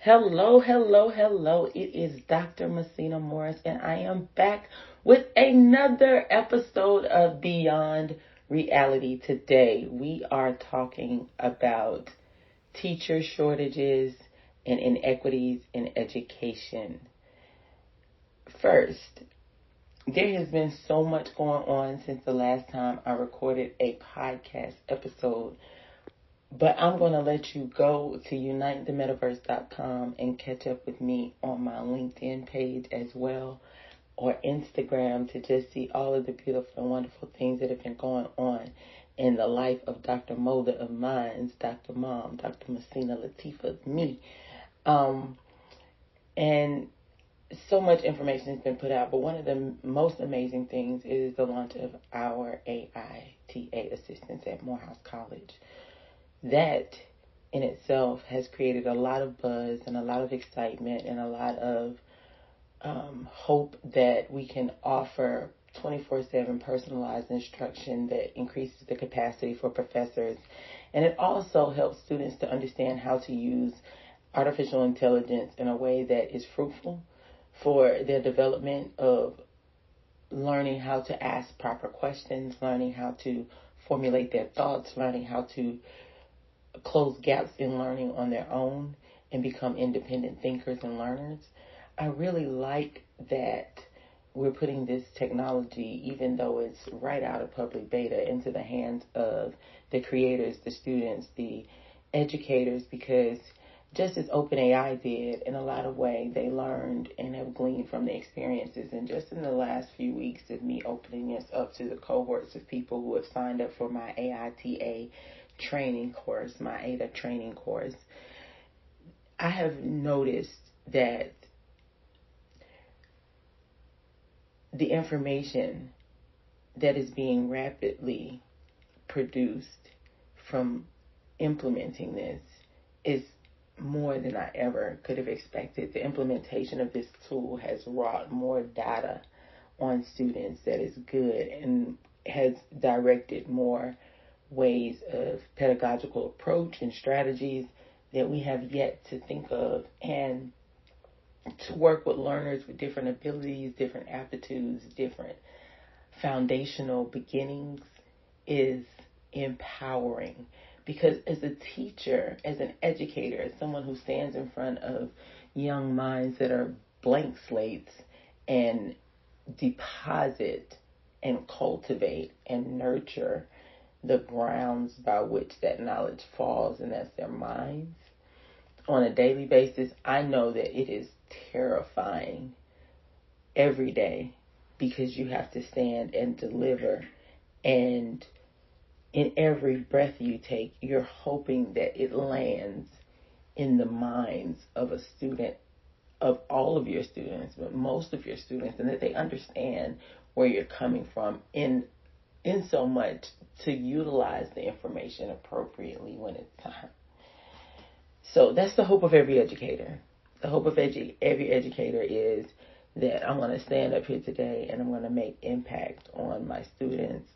Hello, hello, hello. It is Dr. Muhsinah Morris, and I am back with another episode of Beyond Reality. Today, we are talking about teacher shortages and inequities in education. First, there has been so much going on since the last time I recorded a podcast episode. But I'm going to let you go to unitethemetaverse.com and catch up with me on my LinkedIn page as well, or Instagram, to just see all of the beautiful and wonderful things that have been going on in the life of Dr. Mulder of Minds, Dr. Mom, Dr. Muhsinah Latifah, me. And so much information has been put out, but one of the most amazing things is the launch of our AITA assistants at Morehouse College. That in itself has created a lot of buzz and a lot of excitement and a lot of hope that we can offer 24/7 personalized instruction that increases the capacity for professors. And it also helps students to understand how to use artificial intelligence in a way that is fruitful for their development of learning how to ask proper questions, learning how to formulate their thoughts, learning how to close gaps in learning on their own and become independent thinkers and learners. I really like that we're putting this technology, even though it's right out of public beta, into the hands of the creators, the students, the educators, because just as OpenAI did, in a lot of ways, they learned and have gleaned from the experiences. And just in the last few weeks of me opening this up to the cohorts of people who have signed up for my AITA training course, my AITA training course, I have noticed that the information that is being rapidly produced from implementing this is more than I ever could have expected. The implementation of this tool has wrought more data on students that is good and has directed more ways of pedagogical approach and strategies that we have yet to think of, and to work with learners with different abilities, different aptitudes, different foundational beginnings is empowering. Because as a teacher, as an educator, as someone who stands in front of young minds that are blank slates and deposit and cultivate and nurture the grounds by which that knowledge falls, and that's their minds, on a daily basis, I know that it is terrifying every day, because you have to stand and deliver, and in every breath you take, you're hoping that it lands in the minds of a student, of all of your students, but most of your students, and that they understand where you're coming from in so much to utilize the information appropriately when it's time. So that's the hope of every educator. The hope of every educator is that I'm going to stand up here today and I'm going to make impact on my students,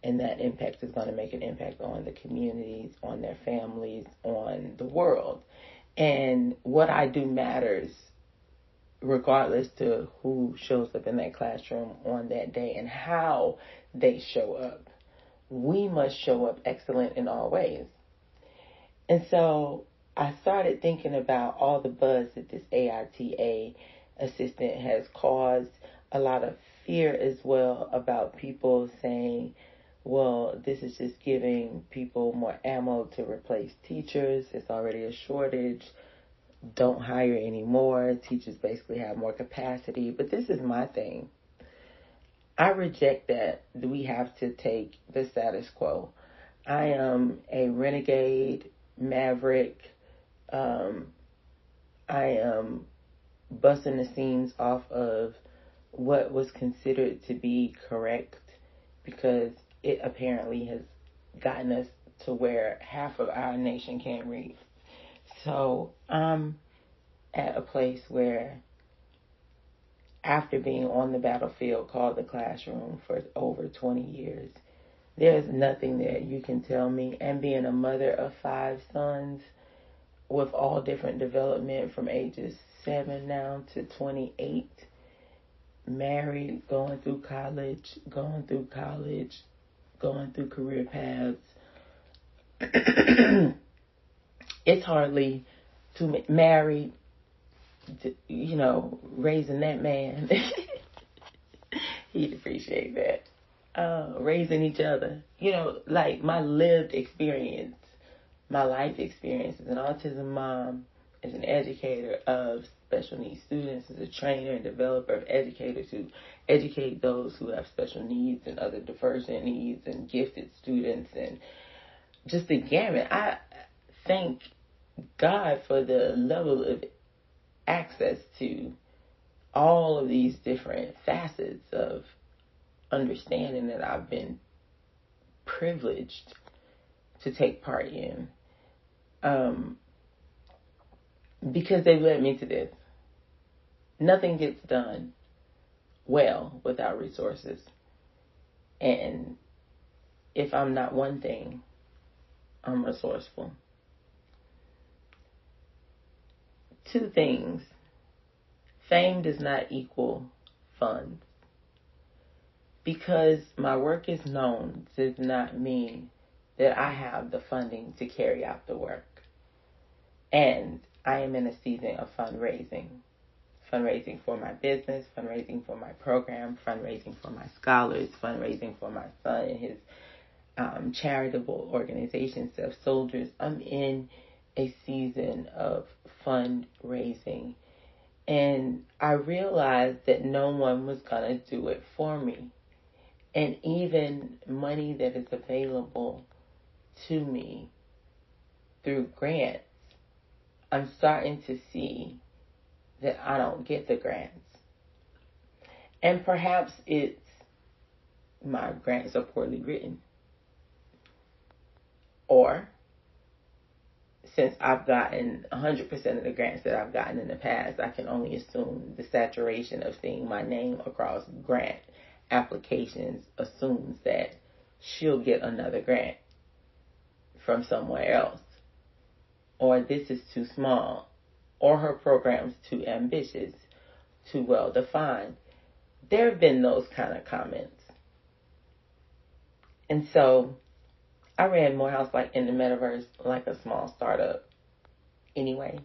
and that impact is going to make an impact on the communities, on their families, on the world. And what I do matters regardless to who shows up in that classroom on that day and how they show up. We must show up excellent in all ways. And so I started thinking about all the buzz that this AITA assistant has caused, a lot of fear as well about people saying, well, this is just giving people more ammo to replace teachers. It's already a shortage. Don't hire anymore. Teachers basically have more capacity. But this is my thing. I reject that we have to take the status quo. I am a renegade, maverick. I am busting the seams off of what was considered to be correct, because it apparently has gotten us to where half of our nation can't read. So I'm at a place where, after being on the battlefield called the classroom for over 20 years, there's nothing that you can tell me. And being a mother of 5 sons, with all different development from ages 7 now to 28, married, going through college, going through career paths. It's hardly too married, raising that man. He'd appreciate that. Raising each other. Like my lived experience, my life experience as an autism mom, as an educator of special needs students, as a trainer and developer of educators who educate those who have special needs and other divergent needs and gifted students, and just the gamut. I thank God for the level of access to all of these different facets of understanding that I've been privileged to take part in, because they've led me to this. Nothing gets done well without resources. And if I'm not one thing, I'm resourceful. 2 things. Fame does not equal funds. Because my work is known does not mean that I have the funding to carry out the work. And I am in a season of fundraising. Fundraising for my business, fundraising for my program, fundraising for my scholars, fundraising for my son and his charitable organization, Self Soldiers. I'm in a season of fundraising. And I realized that no one was going to do it for me. And even money that is available to me through grants, I'm starting to see that I don't get the grants. And perhaps it's my grants are poorly written. Or since I've gotten 100% of the grants that I've gotten in the past, I can only assume the saturation of seeing my name across grant applications assumes that she'll get another grant from somewhere else. Or this is too small. Or her program's too ambitious, too well defined. There have been those kind of comments. And so I ran Morehouse in the metaverse like a small startup anyway.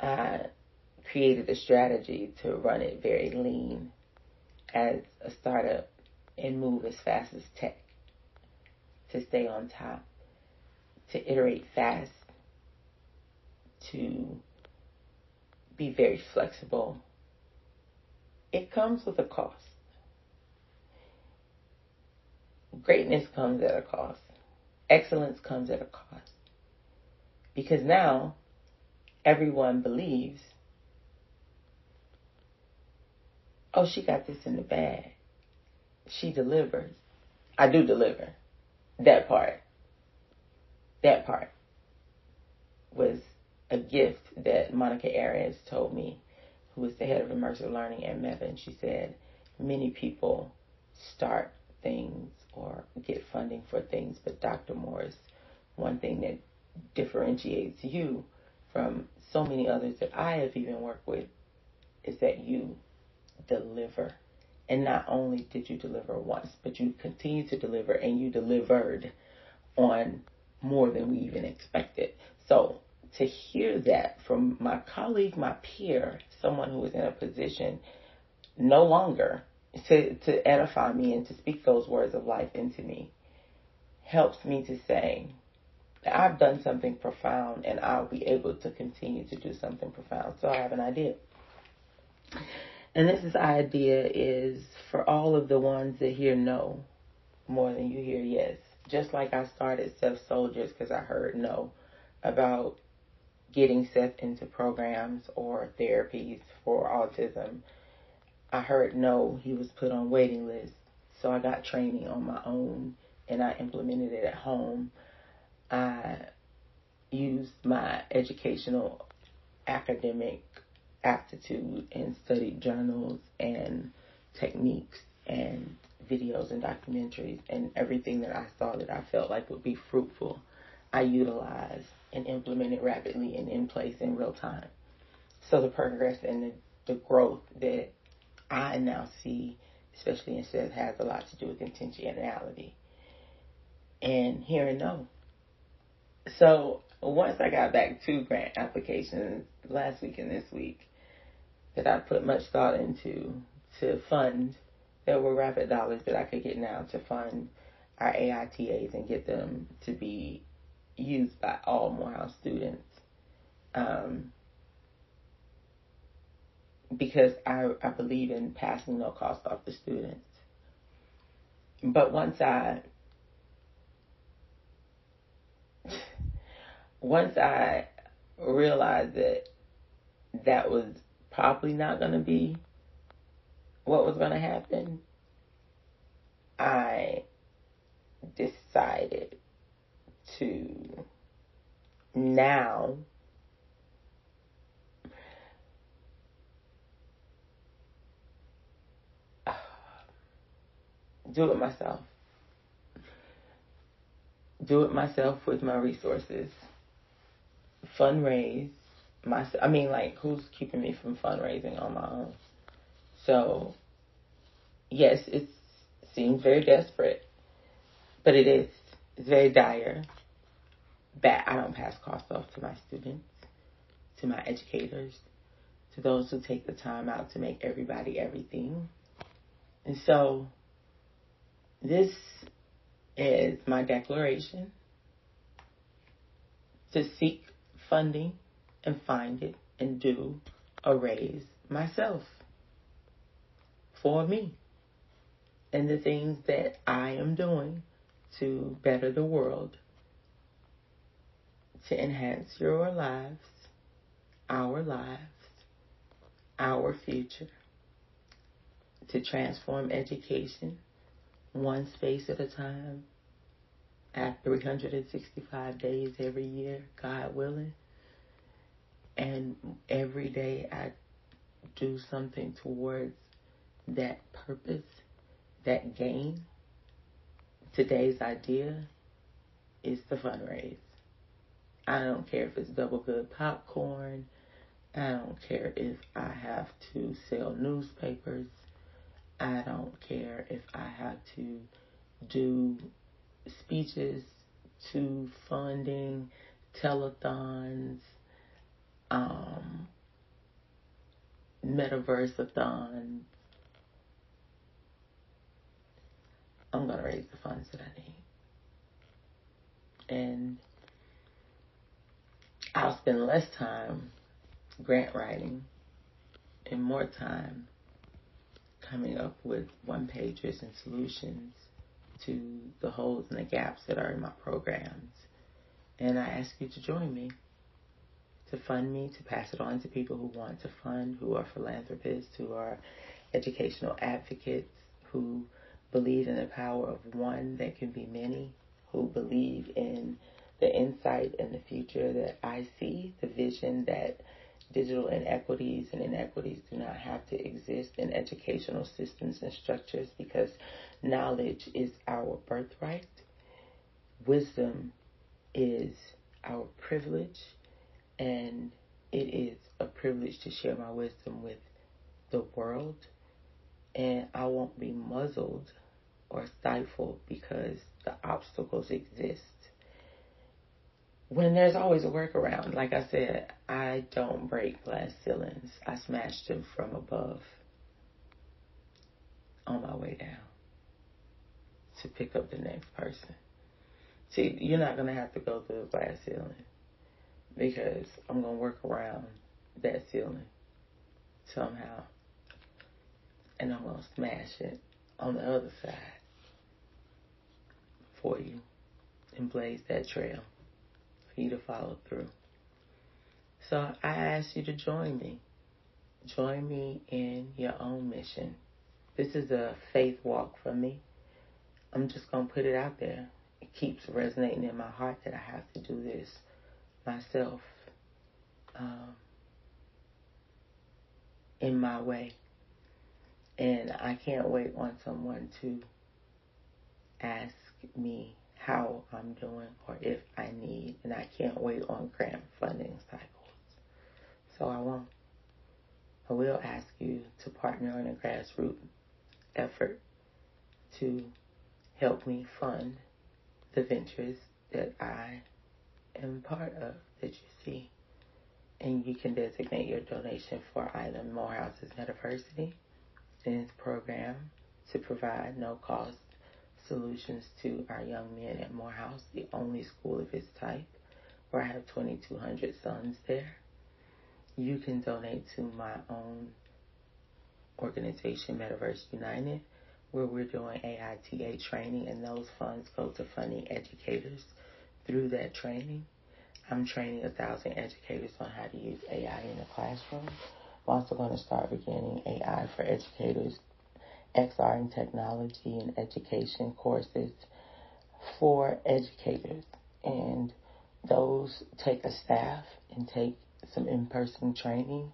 I created a strategy to run it very lean as a startup and move as fast as tech, to stay on top, to iterate fast, to be very flexible. It comes with a cost. Greatness comes at a cost. Excellence comes at a cost. Because now everyone believes, oh, she got this in the bag. She delivers. I do deliver. That part was a gift that Monica Arias told me, who was the head of immersive learning at M.O.M. She said, many people start things or get funding for things, but Dr. Morris, one thing that differentiates you from so many others that I have even worked with is that you deliver. And not only did you deliver once, but you continue to deliver, and you delivered on more than we even expected. So to hear that from my colleague, my peer, someone who is in a position no longer to edify me and to speak those words of life into me, helps me to say that I've done something profound and I'll be able to continue to do something profound. So I have an idea. And this idea is for all of the ones that hear no more than you hear yes. Just like I started Self Soldiers because I heard no about getting Seth into programs or therapies for autism. I heard no, he was put on waiting lists. So I got training on my own and I implemented it at home. I used my educational academic aptitude and studied journals and techniques and videos and documentaries, and everything that I saw that I felt like would be fruitful, I utilized and implemented rapidly and in place in real time. So the progress and the growth that I now see, especially in sales, has a lot to do with intentionality and hearing no. So once I got back to grant applications last week and this week that I put much thought into to fund, there were rapid dollars that I could get now to fund our AITAs and get them to be used by all Morehouse students. Because I believe in passing no cost off the students. But once I realized that that was probably not going to be what was going to happen, I decided to now do it myself. Do it myself with my resources. Fundraise myself. I mean, like, who's keeping me from fundraising on my own? So, yes, it seems very desperate, but it is. It's very dire. I don't pass costs off to my students, to my educators, to those who take the time out to make everybody everything. And so, this is my declaration to seek funding and find it and do a raise myself for me and the things that I am doing to better the world, to enhance your lives, our future, to transform education one space at a time, at 365 days every year, God willing. And every day I do something towards that purpose, that gain. Today's idea is the fundraise. I don't care if it's double good popcorn. I don't care if I have to sell newspapers. I don't care if I have to do speeches to funding, telethons, metaverse-a-thons. I'm going to raise the funds that I need. And I'll spend less time grant writing and more time coming up with one-pagers and solutions to the holes and the gaps that are in my programs. And I ask you to join me, to fund me, to pass it on to people who want to fund, who are philanthropists, who are educational advocates, who believe in the power of one that can be many, who believe in the insight and the future that I see, the vision that digital inequities and inequities do not have to exist in educational systems and structures because knowledge is our birthright. Wisdom is our privilege, and it is a privilege to share my wisdom with the world. And I won't be muzzled or stifled because the obstacles exist. When there's always a workaround. Like I said, I don't break glass ceilings. I smash them from above on my way down to pick up the next person. See, you're not going to have to go through a glass ceiling because I'm going to work around that ceiling somehow. And I'm going to smash it on the other side for you and blaze that trail for you to follow through. So I ask you to join me. Join me in your own mission. This is a faith walk for me. I'm just going to put it out there. It keeps resonating in my heart that I have to do this myself in my way. And I can't wait on someone to ask me how I'm doing or if I need, and I can't wait on grant funding cycles. So I will ask you to partner on a grassroots effort to help me fund the ventures that I am part of that you see. And you can designate your donation for either Morehouse's University and its program to provide no-cost solutions to our young men at Morehouse, the only school of its type, where I have 2,200 sons there. You can donate to my own organization, Metaverse United, where we're doing AITA training, and those funds go to funding educators through that training. I'm training 1,000 educators on how to use AI in the classroom. I'm also going to start beginning AI for educators, XR and technology and education courses for educators. And those take a staff and take some in-person training,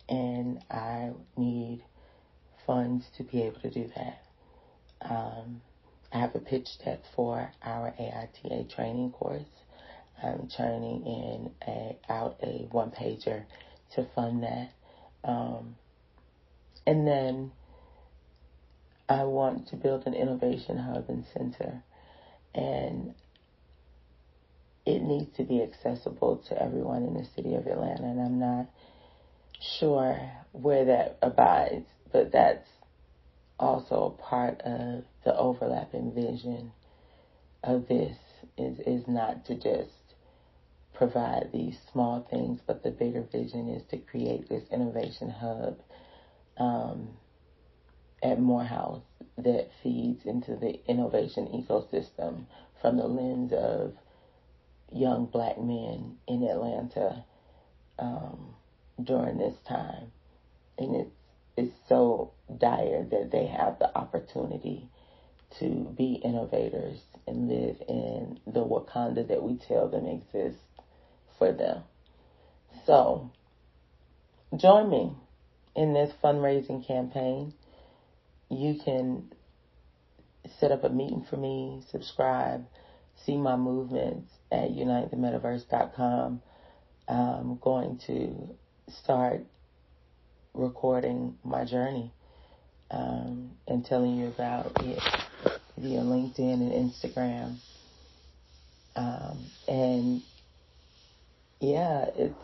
and I need funds to be able to do that. I have a pitch deck for our AITA training course. I'm turning out a one-pager to fund that. And then I want to build an innovation hub and center. And it needs to be accessible to everyone in the city of Atlanta. And I'm not sure where that abides, but that's also a part of the overlapping vision of this is not to just provide these small things, but the bigger vision is to create this innovation hub at Morehouse that feeds into the innovation ecosystem from the lens of young black men in Atlanta during this time. And it's so dire that they have the opportunity to be innovators and live in the Wakanda that we tell them exists for them. So, join me in this fundraising campaign. You can set up a meeting for me, subscribe, see my movements at unitethemetaverse.com. I'm going to start recording my journey and telling you about it via LinkedIn and Instagram. And yeah, it's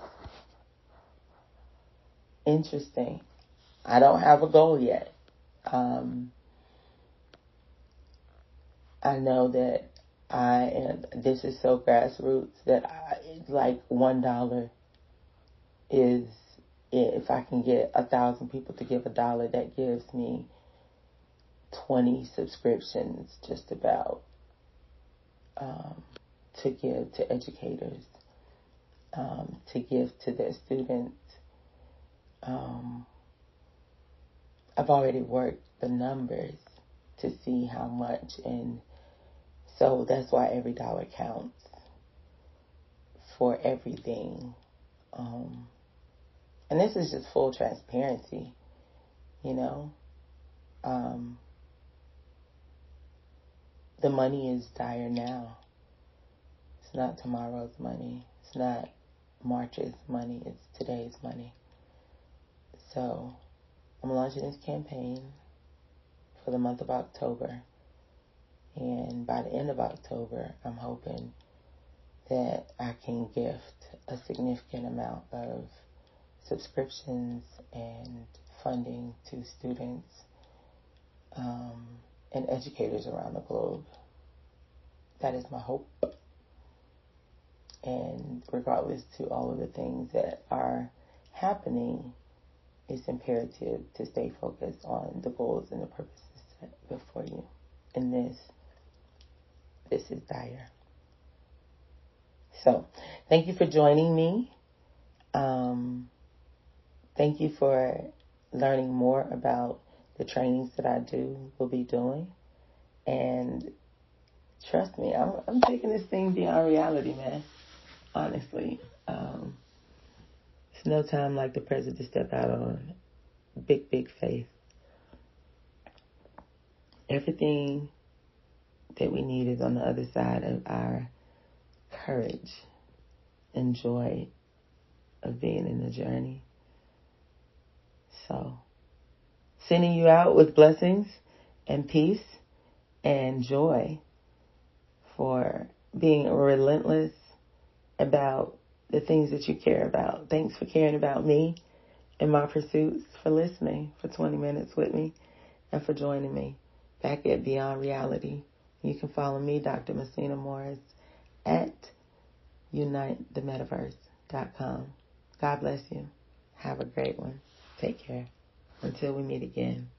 interesting. I don't have a goal yet. I know that this is so grassroots that like $1 is, if I can get 1,000 people to give $1, that gives me 20 subscriptions just about to give to educators, to give to their students. I've already worked the numbers to see how much, and so that's why every dollar counts for everything. And this is just full transparency, you know. The money is dire now. It's not tomorrow's money. It's not March's money. It's today's money. So I'm launching this campaign for the month of October. And by the end of October, I'm hoping that I can gift a significant amount of subscriptions and funding to students and educators around the globe. That is my hope. And regardless to all of the things that are happening, it's imperative to stay focused on the goals and the purposes set before you. And this is dire. So, thank you for joining me. Thank you for learning more about the trainings that I will be doing. And trust me, I'm taking this thing beyond reality, man. Honestly. It's no time like the present to step out on big faith. Everything that we need is on the other side of our courage and joy of being in the journey. So, sending you out with blessings and peace and joy for being relentless about the things that you care about. Thanks for caring about me and my pursuits, for listening for 20 minutes with me, and for joining me back at Beyond Reality. You can follow me, Dr. Muhsinah Morris, at unitethemetaverse.com. God bless you. Have a great one. Take care. Until we meet again.